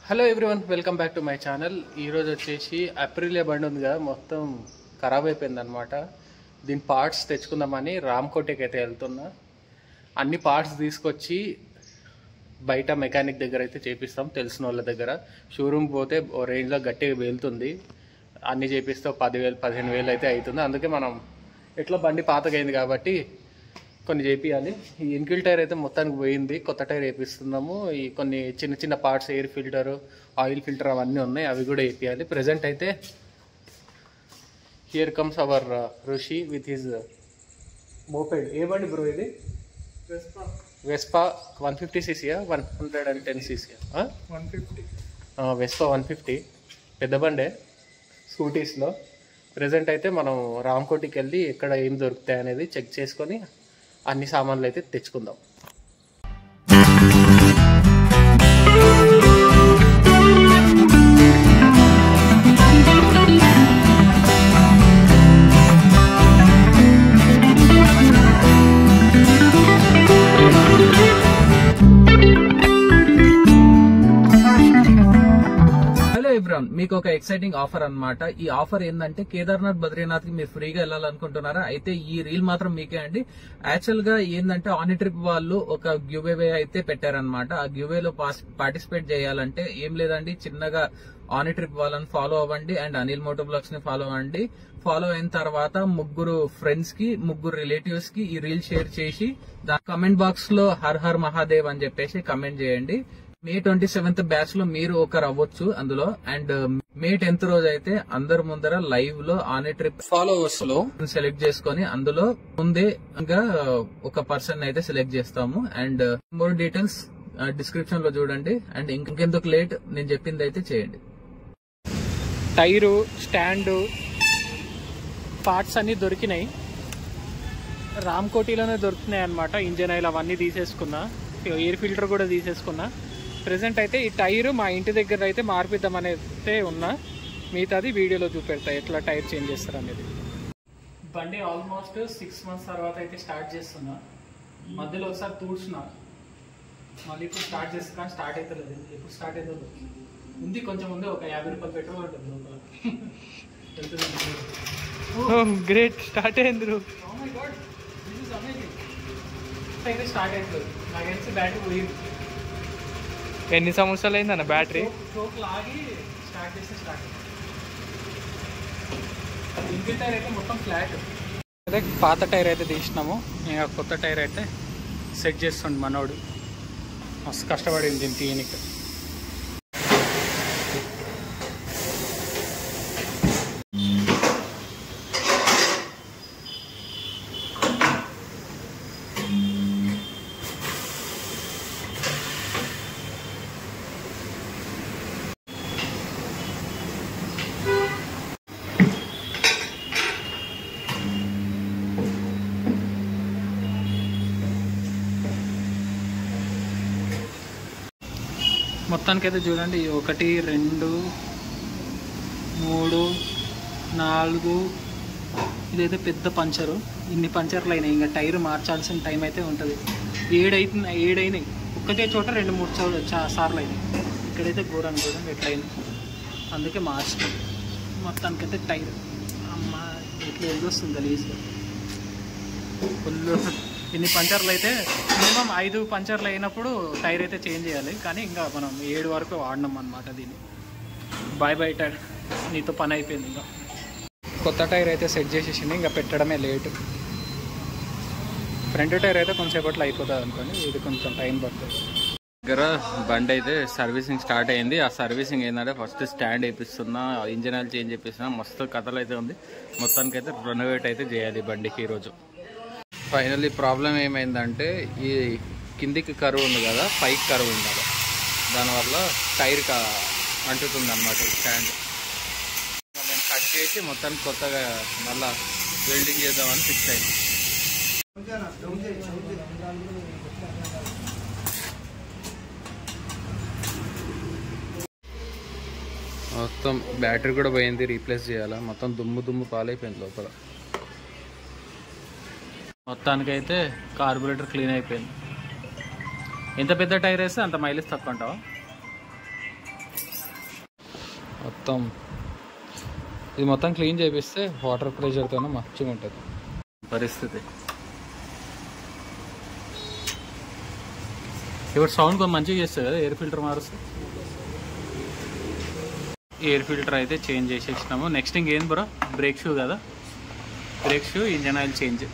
Hello everyone, welcome back to my channel. ఈరోజు వచ్చేసి Aprilia బండి ఉంది కదా, మొత్తం ఖరాబ్ అయిపోయింది అనమాట. దీని పార్ట్స్ తెచ్చుకుందామని రామ్కోటకి అయితే వెళ్తున్నా. అన్ని పార్ట్స్ తీసుకొచ్చి బయట మెకానిక్ దగ్గర అయితే చేపిస్తాం, తెలిసిన వాళ్ళ దగ్గర. షోరూమ్ పోతే ఓ రేంజ్లో గట్టిగా వెళ్తుంది. అన్నీ చేపిస్తే 10,000 15,000 అయితే అవుతుంది. అందుకే మనం ఎట్లా బండి పాతగా అయింది కాబట్టి కొన్ని చేపియాలి. ఈ ఇన్కిల్ టైర్ అయితే మొత్తానికి పోయింది, కొత్త టైర్ వేపిస్తున్నాము. ఈ కొన్ని చిన్న చిన్న parts, air filter, oil filter అవన్నీ ఉన్నాయి, అవి కూడా వేపియాలి. ప్రజెంట్ అయితే here comes our Rushi with his moped. ఏ బండి బ్రో ఇది? Vespa 150cc 110cc? 150. వెస్పా 150 పెద్ద బండే స్కూటీస్లో. ప్రజెంట్ అయితే మనం రామ్కోటికి వెళ్ళి ఎక్కడ ఏం దొరుకుతాయి అనేది చెక్ చేసుకొని అన్ని సామాన్లు అయితే తెచ్చుకుందాం. మీకు ఒక ఎక్సైటింగ్ ఆఫర్ అన్నమాట. ఈ ఆఫర్ ఏంటంటే కేదార్నాథ్, బద్రీనాథ్ కి మీరు ఫ్రీగా వెళ్ళాలనుకుంటున్నారా? అయితే ఈ రీల్ మాత్రం మీకే అండి. యాక్చువల్ గా ఏంటంటే ఆన్ ట్రిప్ వాళ్ళు ఒక గివ్వే అయితే పెట్టారనమాట. ఆ గివ్వేలో పార్టిసిపేట్ చేయాలంటే ఏం లేదండి, చిన్నగా ఆన్ ట్రిప్ వాళ్ళని ఫాలో అవ్వండి అండ్ అనిల్ మోటో బ్లాగ్స్ ని ఫాలో అవ్వండి. ఫాలో అయిన తర్వాత ముగ్గురు ఫ్రెండ్స్ కి, ముగ్గురు రిలేటివ్స్ కి ఈ రీల్ షేర్ చేసి కమెంట్ బాక్స్ లో హర్ హర్ మహాదేవ్ అని చెప్పేసి కమెంట్ చేయండి. May 27th బ్యాచ్ లో మీరు ఒకరు అవ్వచ్చు అందులో. అండ్ May 10th రోజు అయితే అందరి ముందర లైవ్ లో ఆన్ ట్రిప్ ఫాలోవర్స్ లో సెలెక్ట్ చేసుకుని అందులో ముందే ఒక పర్సన్ అయితే సెలెక్ట్ చేస్తాము. అండ్ మోర్ డీటెయిల్స్ డిస్క్రిప్షన్ లో చూడండి. అండ్ ఇంకెందుకు లేట్, నేను చెప్పింది అయితే చేయండి. టైరు, స్టాండు, పార్ట్స్ అన్నీ దొరికినాయి. రామ్కోటిలోనే దొరుకుతున్నాయి అనమాట. ఇంజన్ ఆయిల్ అవన్నీ తీసేసుకున్నా, ఎయిర్ ఫిల్టర్ కూడా తీసేసుకున్నా. ప్రజెంట్ అయితే ఈ టైరు మా ఇంటి దగ్గర అయితే మార్పిద్దామని అయితే ఉన్నా. మిగతాది వీడియోలో చూపెడతా ఎట్లా టైర్ చేంజ్ చేస్తారు అనేది. బండి ఆల్మోస్ట్ 6 months తర్వాత అయితే స్టార్ట్ చేస్తున్నా. మధ్యలో ఒకసారి తూడ్చున్నా, మళ్ళీ ఇప్పుడు స్టార్ట్ చేస్తున్నా. స్టార్ట్ అయితే లేదు, ఎప్పుడు స్టార్ట్ అయితే ఉంది. కొంచెం ఉంది, ఒక 50 రూపాయలు పెట్రోల్ ఉంటుంది లోపల. గ్రేట్, స్టార్ట్ అయింది. అయితే స్టార్ట్ అవుతుంది. నాకు తెలిసి బ్యాటరీ పోయింది. ఎన్ని సంవత్సరాలు అయిందన్న బ్యాటరీ? లాగి స్టార్ట్ చేస్తే స్టార్ట్ అవుతుంది. ఇంజిన్ టైర్ అయితే మొత్తం ఫ్లాట్. అదే పాత టైర్ అయితే తీసినాము, ఇంకా కొత్త టైర్ అయితే సెట్ చేస్తుండే మనోడు. మస్తు కష్టపడింది దీన్ని తీయనికి. మొత్తానికైతే చూడండి, 1 2 3 4 ఇదైతే పెద్ద పంచరు. ఇన్ని పంచర్లు అయినాయి, ఇంకా టైర్ మార్చాల్సిన టైం అయితే ఉంటుంది. 7 అయినాయి ఒక్కటే చోట, 2-3 సార్లు అయినాయి. ఇక్కడైతే ఘోరం ఎట్లయింది, అందుకే మార్చుతాం. మొత్తానికైతే టైర్ అమ్మ ఎట్లా ఎదురొస్తుంది గలీజ్గా. ఫుల్ ఇన్ని పంచర్లు అయితే మినిమం 5 పంచర్లు అయినప్పుడు టైర్ అయితే చేంజ్ చేయాలి. కానీ ఇంకా మనం 7 వరకు వాడినాం అనమాట దీన్ని. బాయ్ బాయ్ టైర్, నీతో పని అయిపోయింది. ఇంకా కొత్త టైర్ అయితే సెట్ చేసేసింది, ఇంకా పెట్టడమే లేటు. ఫ్రంట్ టైర్ అయితే కొంచెంసేపట్లో అయిపోతుంది అనుకోండి, ఇది కొంచెం టైం పడుతుంది. దగ్గర బండి అయితే సర్వీసింగ్ స్టార్ట్ అయింది. ఆ సర్వీసింగ్ ఏంటంటే ఫస్ట్ స్టాండ్ వేపిస్తున్నా, ఇంజన్ ఆయిల్ చేంజ్ చేపిస్తున్నా, మస్తు కథలు అయితే ఉంది. మొత్తానికైతే రెనోవేట్ అయితే చేయాలి బండికి ఈరోజు. ఫైనల్లీ ప్రాబ్లం ఏమైందంటే ఈ కిందికి కరువు ఉంది కదా, పైకి కరువు ఉండాలి. దానివల్ల టైర్ అంటుతుంది అన్నమాట స్టాండ్. నేను కట్ చేసి మొత్తానికి కొత్తగా మళ్ళీ వెల్డింగ్ చేద్దామని ఫిక్స్ అయింది. మొత్తం బ్యాటరీ కూడా పోయింది, రీప్లేస్ చేయాలా. మొత్తం దుమ్ము పాలైపోయింది లోపల. మొత్తానికైతే కార్బొరేటర్ క్లీన్ అయిపోయింది. ఎంత పెద్ద టైర్ వేస్తే అంత మైలేజ్ తక్కువ అంటావా? మొత్తం ఇది మొత్తం క్లీన్ చేపిస్తే వాటర్ ప్రెషర్తోనే మంచిగా ఉంటుంది పరిస్థితి. ఇప్పుడు సౌండ్ కొంచెం మంచిగా చేస్తుంది కదా ఎయిర్ ఫిల్టర్ మారుస్తే. ఎయిర్ ఫిల్టర్ అయితే చేంజ్ చేసేసినాము. నెక్స్ట్ ఇంకేం బ్రో, బ్రేక్ షూ కదా, brake shoe, engine oil change.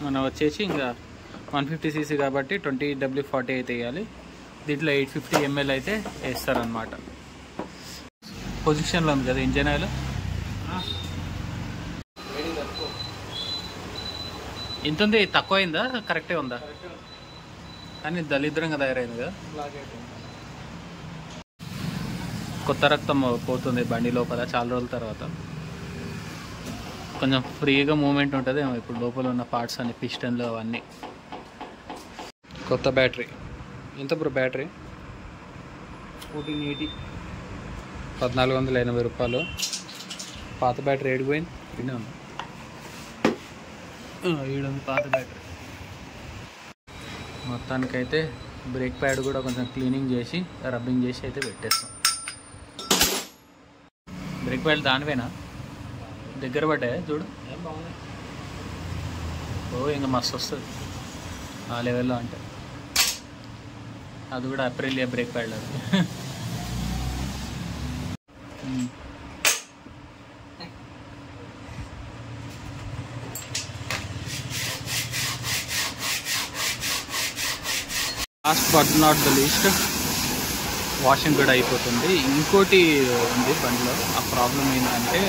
మనం వచ్చేసి ఇంకా 150cc కాబట్టి 20W40 అయితే వేయాలి. దీంట్లో 850 ml అయితే వేస్తారనమాట. పొజిషన్లో ఉంది కదా ఇంజన్ ఆయిల్. ఎంత ఉంది, తక్కువ అయిందా కరెక్టే ఉందా? కానీ దళిద్రంగా తయారైంది కదా. కొత్త రక్తం పోతుంది బండి లోపల చాలా రోజుల తర్వాత. కొంచెం ఫ్రీగా మూమెంట్ ఉంటుంది ఇప్పుడు లోపల ఉన్న పార్ట్స్ అన్ని పిస్టన్లు అవన్నీ. కొత్త బ్యాటరీ ఎంత బ్రో? బ్యాటరీ 1480, 1480 రూపాయలు. పాత బ్యాటరీ ఏడిపోయింది? ఈడుంది పాత బ్యాటరీ. మొత్తానికైతే బ్రేక్ ప్యాడ్ కూడా కొంచెం క్లీనింగ్ చేసి రబ్బింగ్ చేసి అయితే పెట్టేస్తాం. బ్రేక్ ప్యాడ్ దానివేనా దగ్గర పడ్డాయా చూడు. ఓ ఇంకా మస్తు వస్తుంది ఆ లెవెల్లో. అంటే అది కూడా అప్రిలియా బ్రేక్ ప్యాడ్ అది. Last but not the least washing కూడా అయిపోతుంది. ఇంకోటి ఉంది బండిలో, ఆ ప్రాబ్లం ఏంటంటే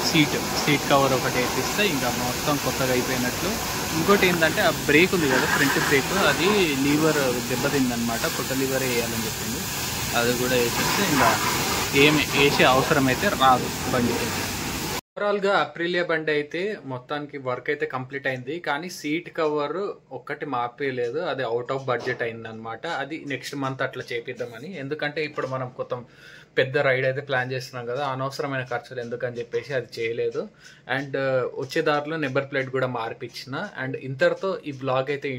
సీట్ కవర్ ఒకటి వేపిస్తే ఇంకా మొత్తం కొత్తగా అయిపోయినట్లు. ఇంకోటి ఏంటంటే ఆ బ్రేక్ ఉంది కదా, ఫ్రంట్ బ్రేక్, అది లీవర్ దెబ్బతిందనమాట. కొత్త లీవర్ వేయాలని చెప్పింది. అది కూడా వేసేస్తే ఇంకా ఏమి వేసే అవసరం అయితే రాదు బండికి. ఓవరాల్గా అప్రిలియా బండి అయితే మొత్తానికి వర్క్ అయితే కంప్లీట్ అయింది. కానీ సీట్ కవర్ ఒక్కటి మార్పేయలేదు, అది అవుట్ ఆఫ్ బడ్జెట్ అయింది అనమాట. అది నెక్స్ట్ మంత్ అట్లా చేపిద్దామని. ఎందుకంటే ఇప్పుడు మనం కొత్త పెద్ద రైడ్ అయితే ప్లాన్ చేస్తున్నాం కదా, అనవసరమైన ఖర్చులు ఎందుకని చెప్పేసి అది చేయలేదు. అండ్ వచ్చే దారిలో నెంబర్ ప్లేట్ కూడా మార్పించిన. అండ్ ఇంతటితో ఈ బ్లాగ్ అయితే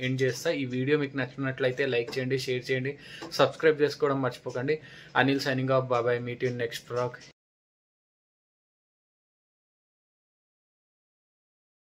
ఎండ్ చేస్తా. ఈ వీడియో మీకు నచ్చినట్లయితే లైక్ చేయండి, షేర్ చేయండి, సబ్స్క్రైబ్ చేసుకోవడం మర్చిపోకండి. అనిల్ సైనింగ్ ఆఫ్, బాబాయ్, మీట్ యూ నెక్స్ట్ బ్లాగ్.